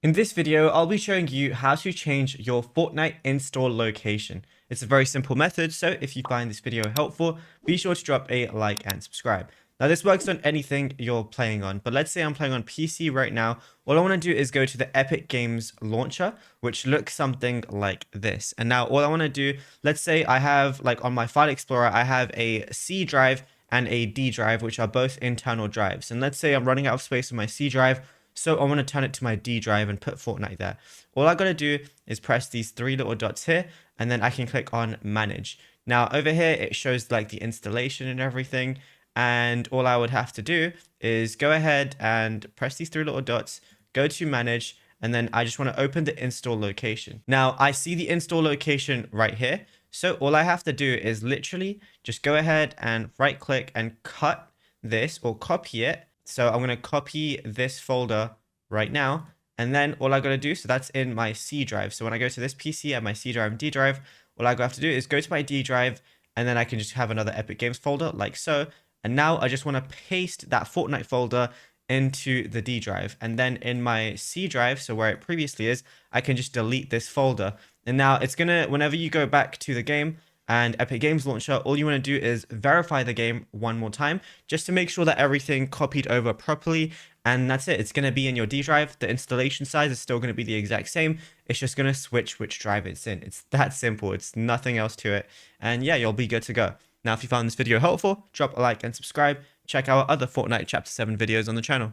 In this video, I'll be showing you how to change your Fortnite install location. It's a very simple method, so if you find this video helpful, be sure to drop a like and subscribe. Now, this works on anything you're playing on, but let's say I'm playing on PC right now. All I want to do is go to the Epic Games launcher, which looks something like this. And now all I want to do, let's say I have, like on my file explorer, I have a C drive and a D drive, which are both internal drives. And let's say I'm running out of space on my C drive, so I want to turn it to my D drive and put Fortnite there. All I got to do is press these three little dots here, and then I can click on manage. Now over here, it shows like the installation and everything. And all I would have to do is go ahead and press these three little dots, go to manage, and then I just want to open the install location. Now I see the install location right here. So all I have to do is literally just go ahead and right click and cut this or copy it. So I'm going to copy this folder right now. And then all I got to do, so that's in my C drive. So when I go to this PC and my C drive and D drive, all I have to do is go to my D drive, and then I can just have another Epic Games folder like so. And now I just want to paste that Fortnite folder into the D drive. And then in my C drive, so where it previously is, I can just delete this folder. And now it's going to, whenever you go back to the game and Epic Games Launcher, all you want to do is verify the game one more time, just to make sure that everything copied over properly. And that's it. It's going to be in your D drive. The installation size is still going to be the exact same. It's just going to switch which drive it's in. It's that simple. It's nothing else to it. And yeah, you'll be good to go. Now, if you found this video helpful, drop a like and subscribe. Check out other Fortnite Chapter 7 videos on the channel.